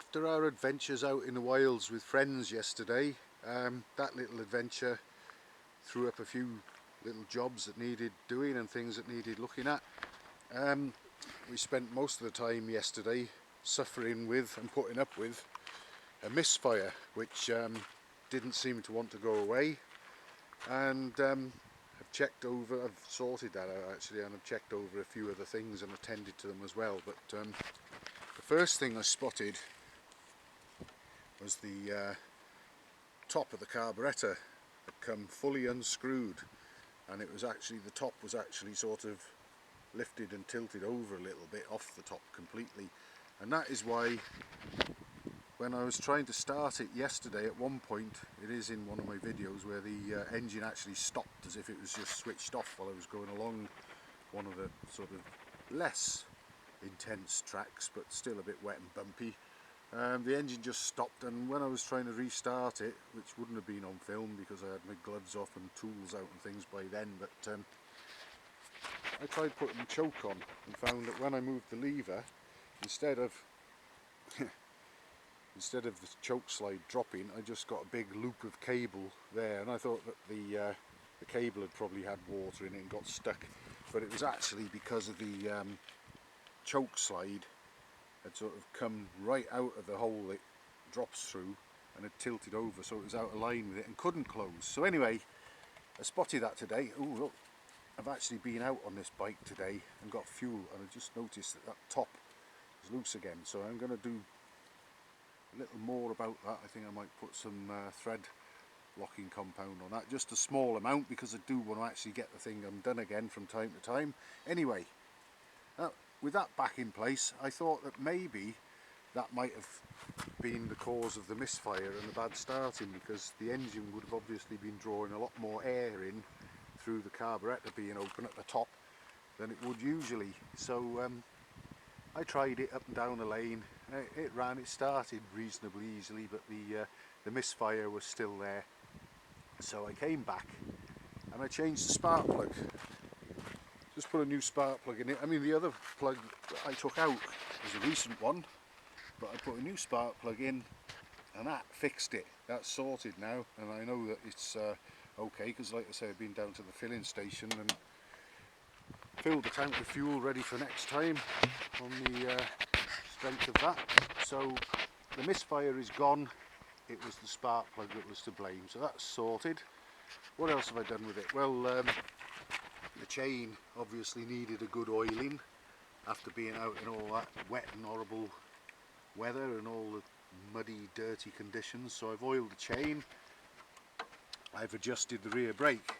After our adventures out in the wilds with friends yesterday, that little adventure threw up a few little jobs that needed doing and things that needed looking at. We spent most of the time yesterday suffering with and putting up with a misfire which didn't seem to want to go away, and I've sorted that out actually, and I've checked over a few other things and attended to them as well. But the first thing I spotted was the top of the carburettor had come fully unscrewed, and it was actually, the top was actually sort of lifted and tilted over a little bit off the top completely, and that is why when I was trying to start it yesterday, at one point, it is in one of my videos, where the engine actually stopped as if it was just switched off while I was going along one of the sort of less intense tracks but still a bit wet and bumpy. The engine just stopped, and when I was trying to restart it, which wouldn't have been on film because I had my gloves off and tools out and things by then, but I tried putting the choke on and found that when I moved the lever, instead of the choke slide dropping, I just got a big loop of cable there, and I thought that the cable had probably had water in it and got stuck, but it was actually because of the choke slide had sort of come right out of the hole it drops through and had tilted over, so it was out of line with it and couldn't close. So anyway, I spotted that today. Oh look, I've actually been out on this bike today and got fuel, and I just noticed that that top is loose again, so I'm going to do a little more about that. I think I might put some thread locking compound on that, just a small amount, because I do want to actually get the thing undone again from time to time. Anyway, with that back in place, I thought that maybe that might have been the cause of the misfire and the bad starting, because the engine would have obviously been drawing a lot more air in through the carburettor being open at the top than it would usually. So I tried it up and down the lane. It ran, it started reasonably easily, but the misfire was still there. So I came back and I changed the spark plug. Just put a new spark plug in it. I mean, the other plug that I took out was a recent one, but I put a new spark plug in and that fixed it. That's sorted now, and I know that it's okay, because like I say, I've been down to the filling station and filled the tank with fuel ready for next time on the strength of that. So the misfire is gone. It was the spark plug that was to blame, so that's sorted. What else have I done with it? Well, the chain obviously needed a good oiling after being out in all that wet and horrible weather and all the muddy, dirty conditions. So I've oiled the chain. I've adjusted the rear brake.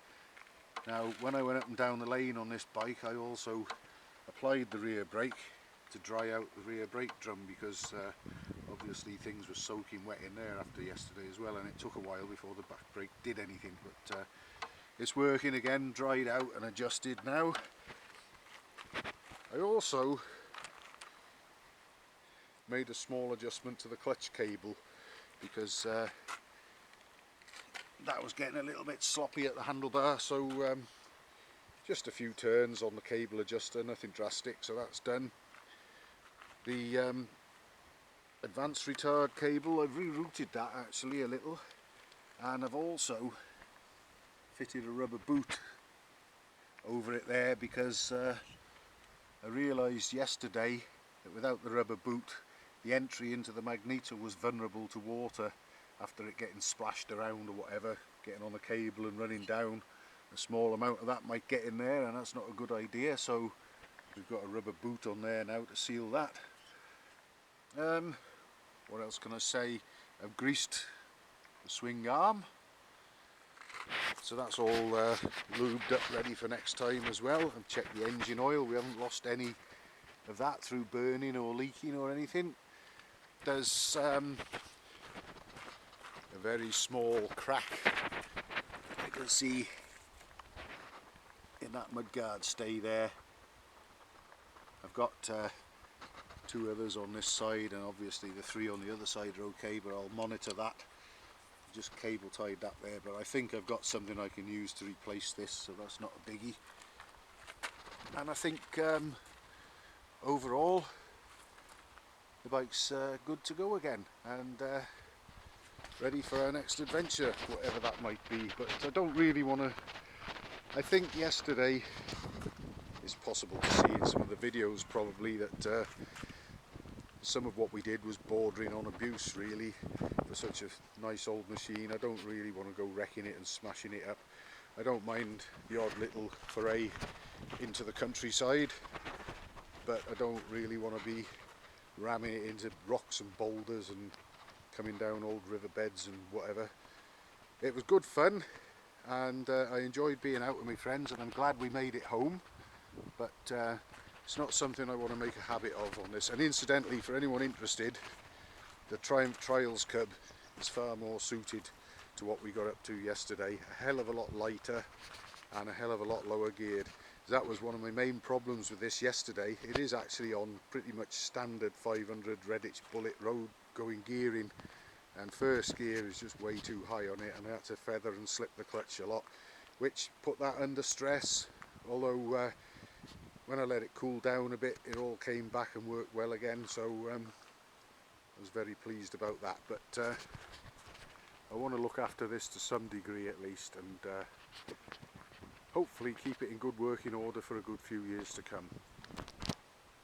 Now, when I went up and down the lane on this bike, I also applied the rear brake to dry out the rear brake drum, because obviously things were soaking wet in there after yesterday as well, and it took a while before the back brake did anything. But it's working again, dried out and adjusted now. I also made a small adjustment to the clutch cable, because that was getting a little bit sloppy at the handlebar, so just a few turns on the cable adjuster, nothing drastic, so that's done. The advanced retard cable, I've rerouted that actually a little, and I've also fitted a rubber boot over it there, because I realised yesterday that without the rubber boot, the entry into the magneto was vulnerable to water after it getting splashed around or whatever, getting on the cable and running down. A small amount of that might get in there, and that's not a good idea, so we've got a rubber boot on there now to seal that. What else can I say? I've greased the swing arm, so that's all lubed up ready for next time as well. I've checked the engine oil, we haven't lost any of that through burning or leaking or anything. There's a very small crack I can see in that mudguard stay there. I've got two others on this side, and obviously the three on the other side are okay, but I'll monitor that. Just cable tied that there, but I think I've got something I can use to replace this, so that's not a biggie. And I think overall the bike's good to go again, and ready for our next adventure, whatever that might be. But I don't really want to, I think yesterday, it's possible to see in some of the videos probably, that some of what we did was bordering on abuse really, for such a nice old machine. I don't really want to go wrecking it and smashing it up. I don't mind the odd little foray into the countryside, but I don't really want to be ramming it into rocks and boulders and coming down old riverbeds and whatever. It was good fun, and I enjoyed being out with my friends, and I'm glad we made it home, but it's not something I want to make a habit of on this. And incidentally, for anyone interested, the Triumph Trials Cub is far more suited to what we got up to yesterday. A hell of a lot lighter and a hell of a lot lower geared. That was one of my main problems with this yesterday. It is actually on pretty much standard 500 Readiness Bullet road going gearing, and first gear is just way too high on it, and I had to feather and slip the clutch a lot, which put that under stress. Although when I let it cool down a bit, it all came back and worked well again, so I was very pleased about that. But I want to look after this to some degree at least, and hopefully keep it in good working order for a good few years to come.